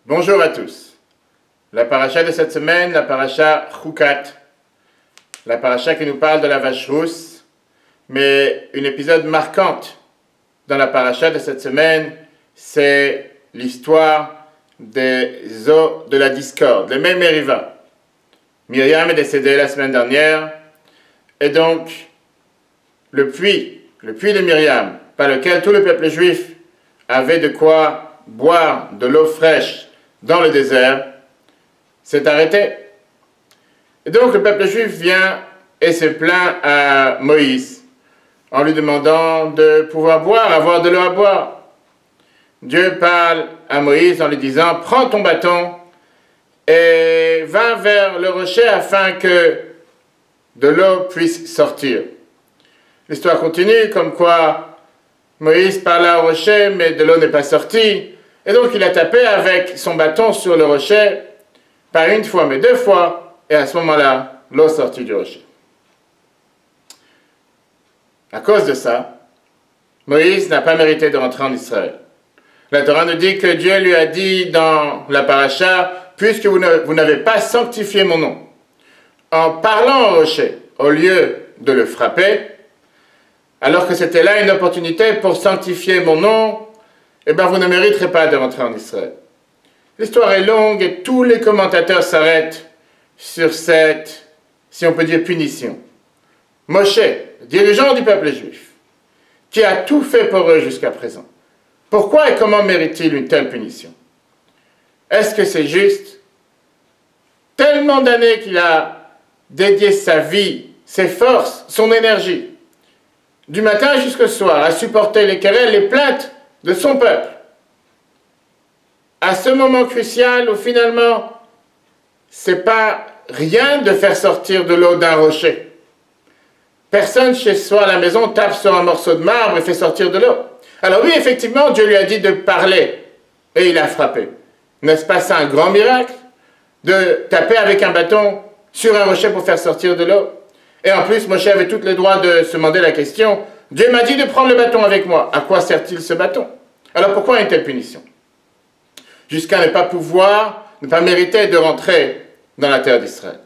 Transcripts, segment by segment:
Bonjour à tous. La paracha de cette semaine, la paracha Chukat, la paracha qui nous parle de la vache rousse, mais une épisode marquante dans la paracha de cette semaine, c'est l'histoire des eaux de la discorde, les Mériva. Myriam est décédée la semaine dernière, et donc le puits de Myriam, par lequel tout le peuple juif avait de quoi boire de l'eau fraîche dans le désert, s'est arrêté. Et donc le peuple juif vient et se plaint à Moïse en lui demandant de pouvoir boire, avoir de l'eau à boire. Dieu parle à Moïse en lui disant « Prends ton bâton et va vers le rocher afin que de l'eau puisse sortir. » L'histoire continue comme quoi Moïse parla au rocher mais de l'eau n'est pas sortie. Et donc il a tapé avec son bâton sur le rocher, pas une fois mais deux fois, et à ce moment-là, l'eau sortit du rocher. À cause de ça, Moïse n'a pas mérité de rentrer en Israël. La Torah nous dit que Dieu lui a dit dans la paracha, puisque vous n'avez pas sanctifié mon nom, en parlant au rocher, au lieu de le frapper, alors que c'était là une opportunité pour sanctifier mon nom, eh bien vous ne mériterez pas de rentrer en Israël. L'histoire est longue et tous les commentateurs s'arrêtent sur cette, si on peut dire, punition. Moshe, dirigeant du peuple juif, qui a tout fait pour eux jusqu'à présent, pourquoi et comment mérite-t-il une telle punition? Est-ce que c'est juste? Tellement d'années qu'il a dédié sa vie, ses forces, son énergie, du matin jusqu'au soir, à supporter les querelles, les plaintes de son peuple. À ce moment crucial où finalement, c'est pas rien de faire sortir de l'eau d'un rocher. Personne chez soi à la maison tape sur un morceau de marbre et fait sortir de l'eau. Alors oui, effectivement, Dieu lui a dit de parler et il a frappé. N'est-ce pas ça un grand miracle? De taper avec un bâton sur un rocher pour faire sortir de l'eau. Et en plus, Moshe avait tous les droits de se demander la question, Dieu m'a dit de prendre le bâton avec moi. À quoi sert-il ce bâton? Alors pourquoi une telle punition? Jusqu'à ne pas pouvoir, ne pas mériter de rentrer dans la terre d'Israël.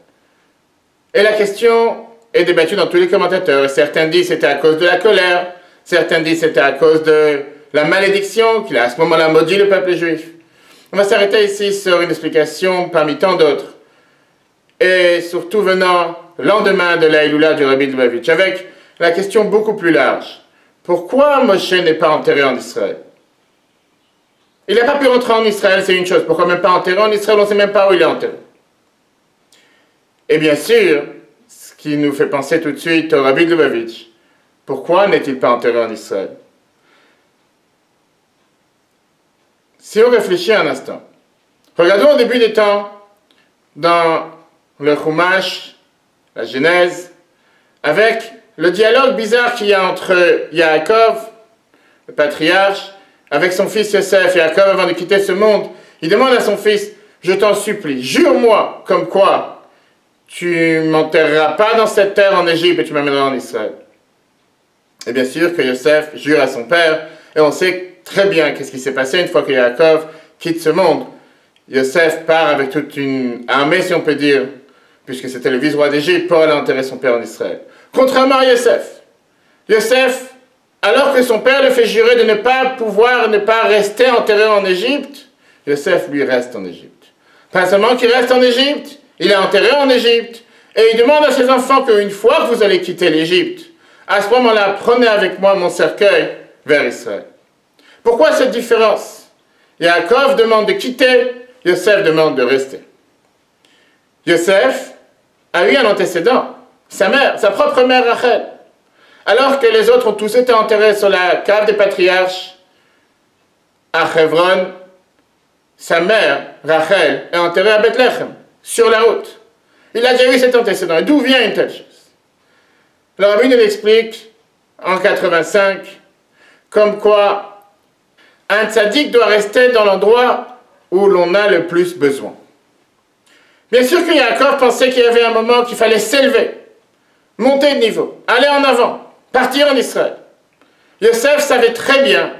Et la question est débattue dans tous les commentateurs. Et certains disent que c'était à cause de la colère, certains disent que c'était à cause de la malédiction qu'il a à ce moment-là maudit le peuple juif. On va s'arrêter ici sur une explication parmi tant d'autres. Et surtout venant le lendemain de l'Aïloula du Rabbi de Lubavitch, avec la question beaucoup plus large. Pourquoi Moshe n'est pas enterré en Israël? Il n'a pas pu rentrer en Israël, c'est une chose. Pourquoi même pas enterré en Israël? On ne sait même pas où il est enterré. Et bien sûr, ce qui nous fait penser tout de suite au Rabbi de Lubavitch, pourquoi n'est-il pas enterré en Israël? Si on réfléchit un instant, regardons au début des temps, dans le Chumash, la Genèse, avec le dialogue bizarre qu'il y a entre Yaakov, le patriarche, avec son fils Yosef. Yaakov, avant de quitter ce monde, il demande à son fils, je t'en supplie, jure-moi comme quoi tu m'enterreras pas dans cette terre en Égypte et tu m'amèneras en Israël. Et bien sûr que Yosef jure à son père, et on sait très bien qu'est-ce qui s'est passé une fois que Yaakov quitte ce monde. Yosef part avec toute une armée, si on peut dire, puisque c'était le vice-roi d'Égypte, pour aller enterrer son père en Israël. Contrairement à Yosef, alors que son père le fait jurer de ne pas rester enterré en Égypte, Yosef lui reste en Égypte. Pas seulement qu'il reste en Égypte, il est enterré en Égypte, et il demande à ses enfants qu'une fois que vous allez quitter l'Égypte, à ce moment-là, prenez avec moi mon cercueil vers Israël. Pourquoi cette différence? Yaakov demande de quitter, Yosef demande de rester. Yosef a eu un antécédent, sa mère, sa propre mère Rachel. Alors que les autres ont tous été enterrés sur la cave des patriarches à Hebron, sa mère, Rachel, est enterrée à Bethléem, sur la route. Il a déjà eu cet antécédent. Et d'où vient une telle chose? Le Rabbi nous l'explique en 85, comme quoi un tzaddik doit rester dans l'endroit où l'on a le plus besoin. Bien sûr que Yaakov pensait qu'il y avait un moment qu'il fallait s'élever, monter de niveau, aller en avant, partir en Israël. Yosef savait très bien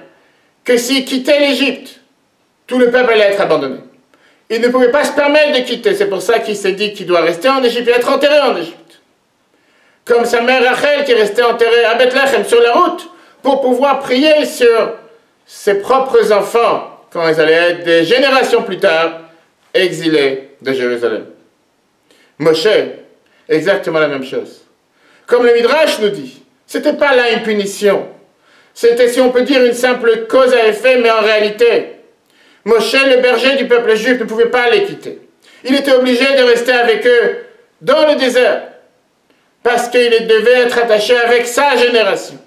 que s'il quittait l'Égypte, tout le peuple allait être abandonné. Il ne pouvait pas se permettre de quitter. C'est pour ça qu'il s'est dit qu'il doit rester en Égypte et être enterré en Égypte. Comme sa mère Rachel qui restait enterrée à Bethléem sur la route pour pouvoir prier sur ses propres enfants quand ils allaient être des générations plus tard exilés de Jérusalem. Moshe, exactement la même chose. Comme le Midrash nous dit, c'était pas là une punition. C'était, si on peut dire, une simple cause à effet, mais en réalité, Moshe, le berger du peuple juif, ne pouvait pas les quitter. Il était obligé de rester avec eux dans le désert, parce qu'il devait être attaché avec sa génération.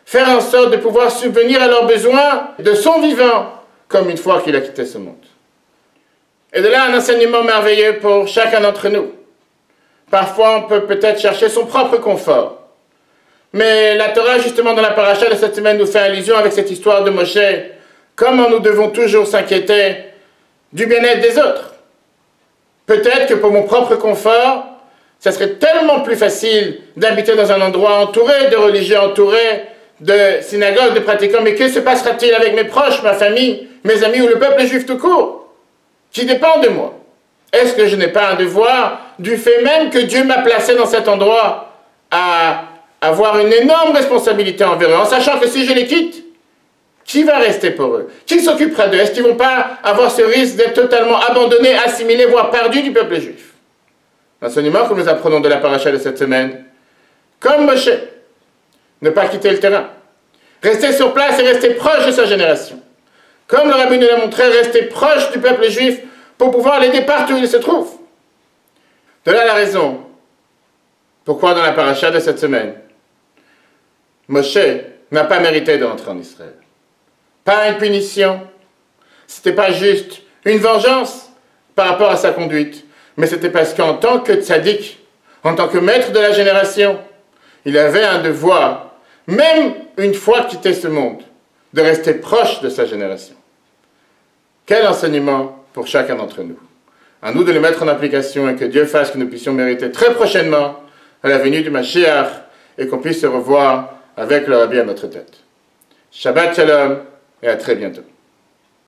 Faire en sorte de pouvoir subvenir à leurs besoins de son vivant, comme une fois qu'il a quitté ce monde. Et de là, un enseignement merveilleux pour chacun d'entre nous. Parfois, on peut peut-être chercher son propre confort. Mais la Torah, justement, dans la paracha de cette semaine, nous fait allusion avec cette histoire de Moshe. Comment nous devons toujours s'inquiéter du bien-être des autres. Peut-être que pour mon propre confort, ça serait tellement plus facile d'habiter dans un endroit entouré de religieux, entouré de synagogues, de pratiquants. Mais que se passera-t-il avec mes proches, ma famille, mes amis ou le peuple juif tout court, qui dépend de moi? Est-ce que je n'ai pas un devoir, du fait même que Dieu m'a placé dans cet endroit, à avoir une énorme responsabilité envers eux, en sachant que si je les quitte, qui va rester pour eux? Qui s'occupera d'eux? Est-ce qu'ils ne vont pas avoir ce risque d'être totalement abandonnés, assimilés, voire perdus du peuple juif? L'enseignement que nous apprenons de la paracha de cette semaine, comme Moshe, ne pas quitter le terrain, rester sur place et rester proche de sa génération. Comme le rabbin nous l'a montré, rester proche du peuple juif pour pouvoir l'aider partout où il se trouve. De là la raison pourquoi dans la paracha de cette semaine, Moshe n'a pas mérité d'entrer en Israël. Pas une punition, c'était pas juste une vengeance par rapport à sa conduite, mais c'était parce qu'en tant que tzaddik, en tant que maître de la génération, il avait un devoir, même une fois quitté ce monde, de rester proche de sa génération. Quel enseignement pour chacun d'entre nous. À nous de le mettre en application et que Dieu fasse que nous puissions mériter très prochainement à la venue du Mashiach et qu'on puisse se revoir avec le Rabbi à notre tête. Shabbat Shalom et à très bientôt.